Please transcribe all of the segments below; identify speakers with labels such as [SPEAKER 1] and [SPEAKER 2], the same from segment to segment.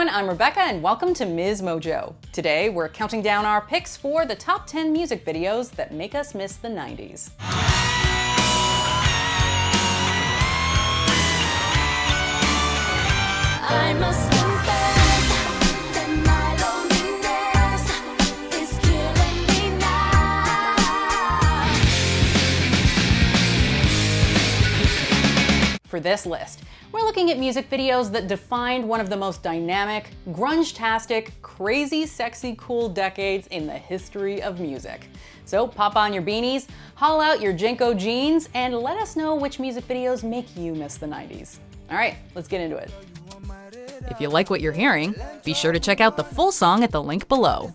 [SPEAKER 1] everyone, I'm Rebecca and welcome to MsMojo. Today we're counting down our picks for the top 10 music videos that make us miss the 90s.
[SPEAKER 2] I must confess that my loneliness is killing me now.
[SPEAKER 1] For this list, we're looking at music videos that defined one of the most dynamic, grunge-tastic, crazy, sexy, cool decades in the history of music. So pop on your beanies, haul out your Jenko jeans, and let us know which music videos make you miss the 90s. All right, let's get into it. If you like what you're hearing, be sure to check out the full song at the link below.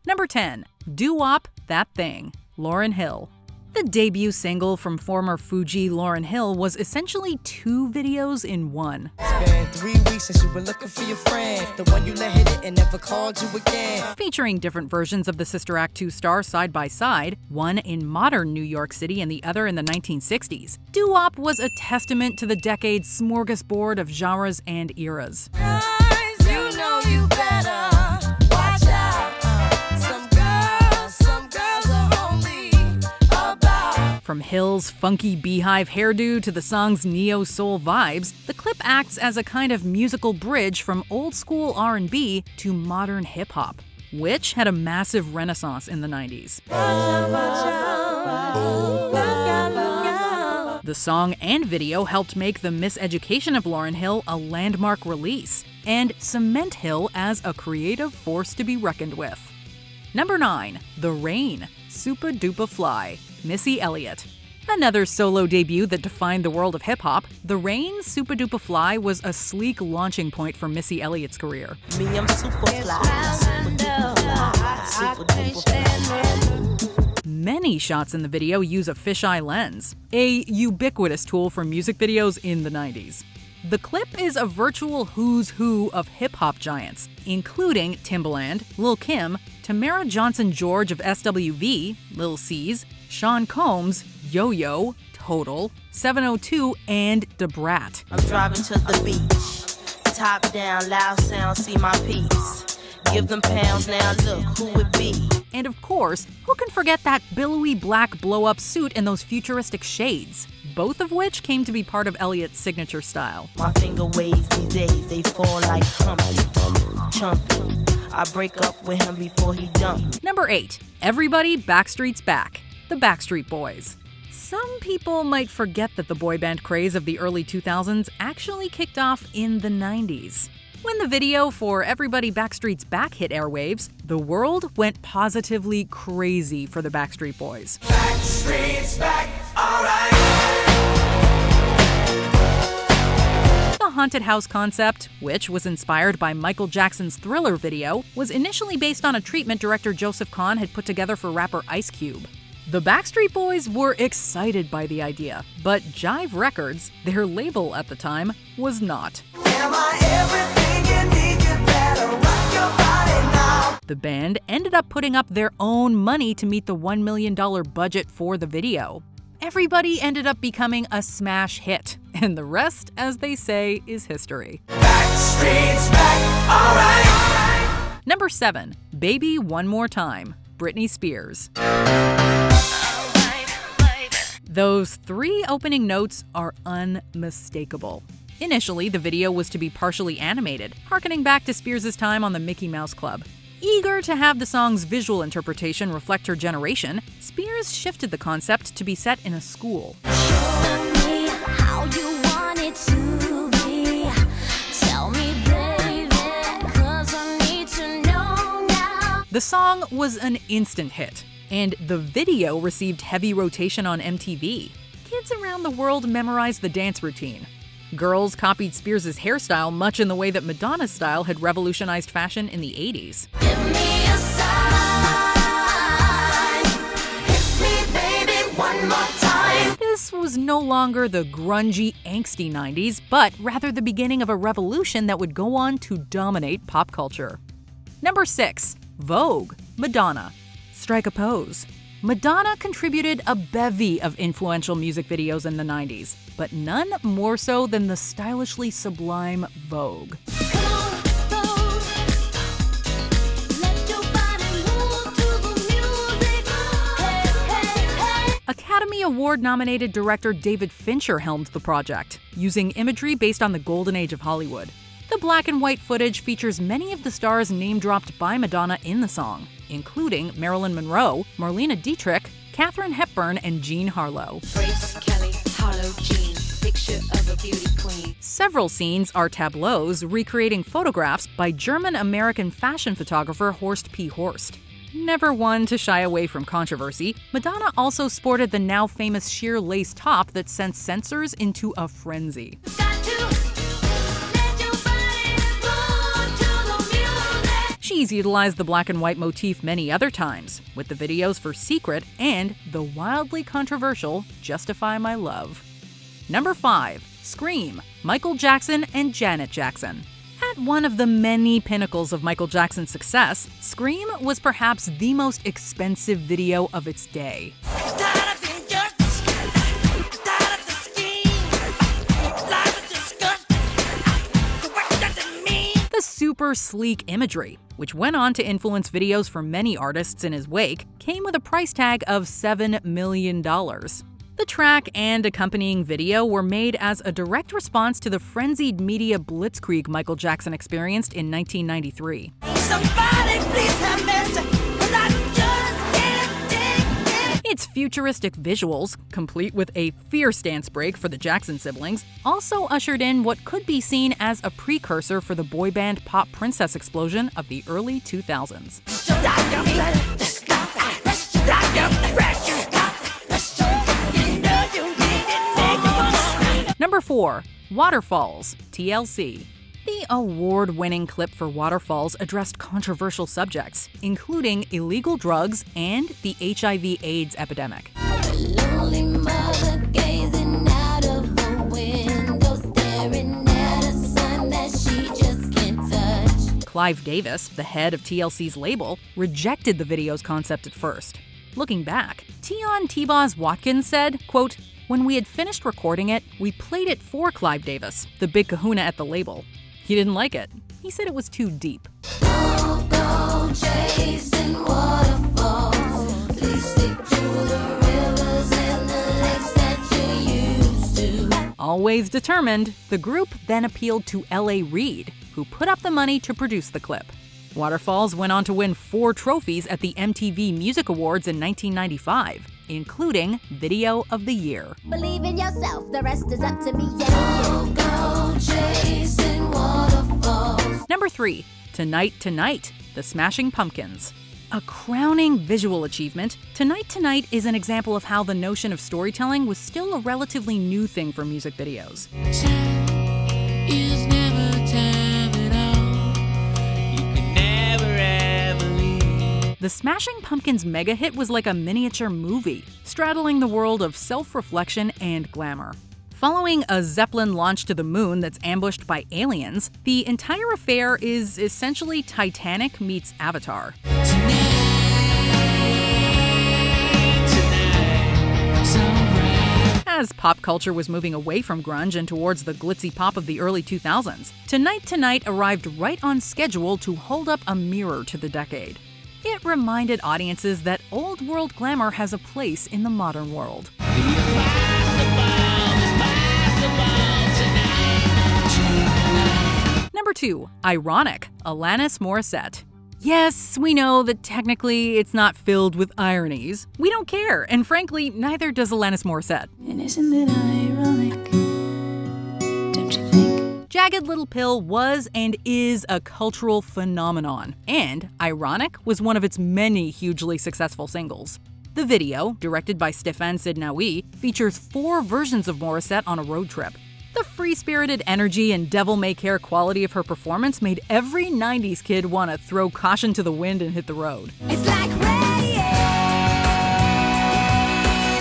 [SPEAKER 1] Number 10. Doo-Wop, That Thing, Lauryn Hill. The debut single from former Fuji Lauryn Hill was essentially two videos in one.
[SPEAKER 3] It's been 3 weeks since you were looking for your friend, the one you let hit it and never called you again.
[SPEAKER 1] Featuring different versions of the Sister Act 2 star side by side, one in modern New York City and the other in the 1960s. Doo-Wop was a testament to the decade's smorgasbord of genres and eras.
[SPEAKER 2] Guys, you know you better watch out. Some girls are only about.
[SPEAKER 1] From Hill's funky beehive hairdo to the song's neo-soul vibes, the clip acts as a kind of musical bridge from old-school R&B to modern hip-hop, which had a massive renaissance in the 90s. The song and video helped make The Miseducation of Lauryn Hill a landmark release, and cement Hill as a creative force to be reckoned with. Number 9. The Rain, Supa Dupa Fly, Missy Elliott. Another solo debut that defined the world of hip-hop, The Rain, Supa Dupa Fly was a sleek launching point for Missy Elliott's career.
[SPEAKER 3] Me, I'm super fly, super duper fly, super duper fly.
[SPEAKER 1] Many shots in the video use a fisheye lens, a ubiquitous tool for music videos in the 90s. The clip is a virtual who's who of hip-hop giants, including Timbaland, Lil' Kim, Tamara Johnson-George of SWV, Lil C's, Sean Combs, Yo-Yo, Total, 702, and Da Brat.
[SPEAKER 3] I'm driving to the beach, top down, loud sound, see my piece. Give them pounds now, look who it be.
[SPEAKER 1] And of course, who can forget that billowy black blow-up suit and those futuristic shades, both of which came to be part of Elliott's signature style.
[SPEAKER 3] My finger waves these days, they fall like Humpty, Chumpty. I break up with him before he dumped me.
[SPEAKER 1] Number 8. Everybody Backstreet's Back, the Backstreet Boys. Some people might forget that the boy band craze of the early 2000s actually kicked off in the 90s. When the video for Everybody Backstreet's Back hit airwaves, the world went positively crazy for the Backstreet Boys.
[SPEAKER 2] Backstreet's back, alright.
[SPEAKER 1] The haunted house concept, which was inspired by Michael Jackson's Thriller video, was initially based on a treatment director Joseph Kahn had put together for rapper Ice Cube. The Backstreet Boys were excited by the idea, but Jive Records, their label at the time, was not.
[SPEAKER 2] Am I everything you need? You better rock your body now.
[SPEAKER 1] The band ended up putting up their own money to meet the $1 million budget for the video. Everybody ended up becoming a smash hit, and the rest, as they say, is history.
[SPEAKER 2] Backstreet's back, alright.
[SPEAKER 1] Number 7. Baby One More Time, Britney Spears. Those 3 opening notes are unmistakable. Initially, the video was to be partially animated, harkening back to Spears' time on the Mickey Mouse Club. Eager to have the song's visual interpretation reflect her generation, Spears shifted the concept to be set in a school.
[SPEAKER 2] Show me how you want it to be. Tell me, baby, 'cause I need to know now.
[SPEAKER 1] The song was an instant hit, and the video received heavy rotation on MTV. Kids around the world memorized the dance routine. Girls copied Spears' hairstyle much in the way that Madonna's style had revolutionized fashion in the 80s.
[SPEAKER 2] Give me a sign. Hit me, baby, one more time.
[SPEAKER 1] This was no longer the grungy, angsty 90s, but rather the beginning of a revolution that would go on to dominate pop culture. Number 6. Vogue, Madonna. strike a pose. Madonna contributed a bevy of influential music videos in the 90s, but none more so than the stylishly sublime Vogue. Academy Award-nominated director David Fincher helmed the project, using imagery based on the golden age of Hollywood. The black and white footage features many of the stars name-dropped by Madonna in the song, including Marilyn Monroe, Marlene Dietrich, Katharine Hepburn, and Jean Harlow.
[SPEAKER 4] Grace Kelly, Harlow Jean, picture of a beauty queen.
[SPEAKER 1] Several scenes are tableaus recreating photographs by German-American fashion photographer Horst P. Horst. Never one to shy away from controversy, Madonna also sported the now famous sheer lace top that sent censors into a frenzy. She's utilized the black and white motif many other times, with the videos for Secret and the wildly controversial Justify My Love. Number 5. Scream, Michael Jackson and Janet Jackson. At one of the many pinnacles of Michael Jackson's success, Scream was perhaps the most expensive video of its day. The super sleek imagery, which went on to influence videos for many artists in his wake, came with a price tag of $7 million. The track and accompanying video were made as a direct response to the frenzied media blitzkrieg Michael Jackson experienced in 1993.
[SPEAKER 3] Somebody please have mercy, 'cause I just can't take it.
[SPEAKER 1] Its futuristic visuals, complete with a fierce dance break for the Jackson siblings, also ushered in what could be seen as a precursor for the boy band pop princess explosion of the early 2000s. Number 4. Waterfalls, TLC. The award-winning clip for Waterfalls addressed controversial subjects, including illegal drugs and the HIV/AIDS epidemic.
[SPEAKER 2] Lonely mother gazing out of the window, staring at a sun that she just can't touch.
[SPEAKER 1] Clive Davis, the head of TLC's label, rejected the video's concept at first. Looking back, Tion T-Boz Watkins said, quote, "When we had finished recording it, we played it for Clive Davis, the big kahuna at the label. He didn't like it. He said it was too deep."
[SPEAKER 2] Don't go chasing waterfalls. Please stick to the rivers and the lakes that you used to.
[SPEAKER 1] Always determined, the group then appealed to L.A. Reid, who put up the money to produce the clip. Waterfalls went on to win 4 trophies at the MTV Music Awards in 1995, including Video of the Year.
[SPEAKER 2] Believe in yourself, the rest is up to me. Don't go chasing waterfalls.
[SPEAKER 1] Number 3. Tonight Tonight, The Smashing Pumpkins. A crowning visual achievement, Tonight Tonight is an example of how the notion of storytelling was still a relatively new thing for music videos. The Smashing Pumpkins mega hit was like a miniature movie, straddling the world of self-reflection and glamour. Following a Zeppelin launch to the moon that's ambushed by aliens, the entire affair is essentially Titanic meets Avatar. As pop culture was moving away from grunge and towards the glitzy pop of the early 2000s, Tonight Tonight arrived right on schedule to hold up a mirror to the decade. It reminded audiences that old world glamour has a place in the modern world. Number 2. Ironic, Alanis Morissette. Yes, we know that technically it's not filled with ironies. We don't care, and frankly, neither does Alanis Morissette.
[SPEAKER 5] And isn't it ironic? Don't you think?
[SPEAKER 1] Jagged Little Pill was and is a cultural phenomenon, and Ironic was one of its many hugely successful singles. The video, directed by Stéphane Sidnaoui, features 4 versions of Morissette on a road trip. The free-spirited energy and devil-may-care quality of her performance made every 90s kid want to throw caution to the wind and hit the road.
[SPEAKER 2] It's like rain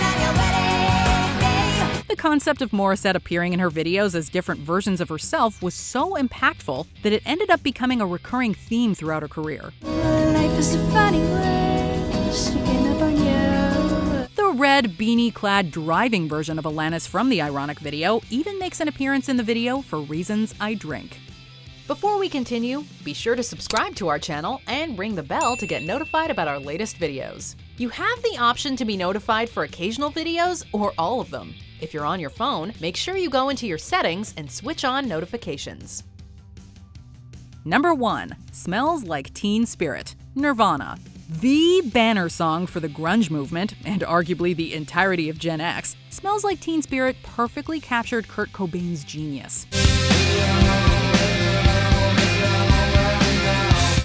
[SPEAKER 2] on your wedding day.
[SPEAKER 1] The concept of Morissette appearing in her videos as different versions of herself was so impactful that it ended up becoming a recurring theme throughout her career.
[SPEAKER 5] Life is a funny way. sneaking up on you.
[SPEAKER 1] The red beanie-clad driving version of Alanis from the ironic video even makes an appearance in the video for Reasons I Drink. Before we continue, be sure to subscribe to our channel and ring the bell to get notified about our latest videos. You have the option to be notified for occasional videos or all of them. If you're on your phone, make sure you go into your settings and switch on notifications. Number 1. Smells Like Teen Spirit, Nirvana. The banner song for the grunge movement, and arguably the entirety of Gen X, Smells Like Teen Spirit perfectly captured Kurt Cobain's genius.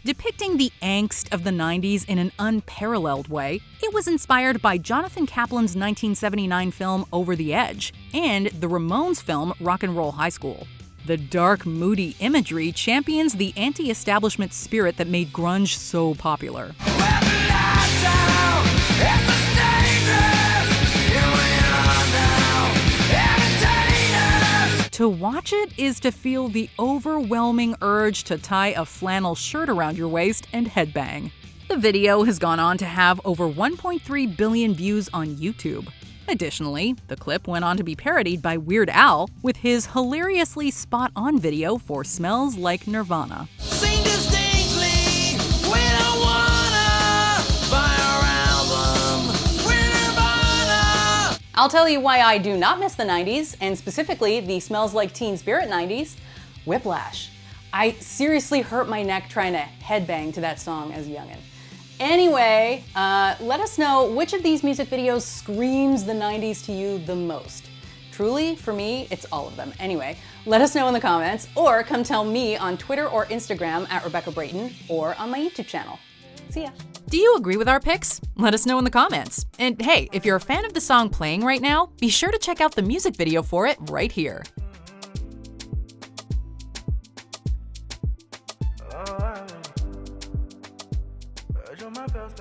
[SPEAKER 1] Depicting the angst of the 90s in an unparalleled way, it was inspired by Jonathan Kaplan's 1979 film Over the Edge and the Ramones film Rock and Roll High School. The dark, moody imagery champions the anti-establishment spirit that made grunge so popular. To watch it is to feel the overwhelming urge to tie a flannel shirt around your waist and headbang. The video has gone on to have over 1.3 billion views on YouTube. Additionally, the clip went on to be parodied by Weird Al with his hilariously spot-on video for Smells Like Nirvana.
[SPEAKER 3] Sing distinctly when I wanna buy our album with Nirvana.
[SPEAKER 1] I'll tell you why I do not miss the 90s, and specifically the Smells Like Teen Spirit 90s. Whiplash. I seriously hurt my neck trying to headbang to that song as a youngin'. Anyway, let us know which of these music videos screams the 90s to you the most. Truly, for me, it's all of them. Anyway, let us know in the comments, or come tell me on Twitter or Instagram at Rebecca Brayton, or on my YouTube channel. See ya. Do you agree with our picks? Let us know in the comments. And hey, if you're a fan of the song playing right now, be sure to check out the music video for it right here.
[SPEAKER 3] My bells,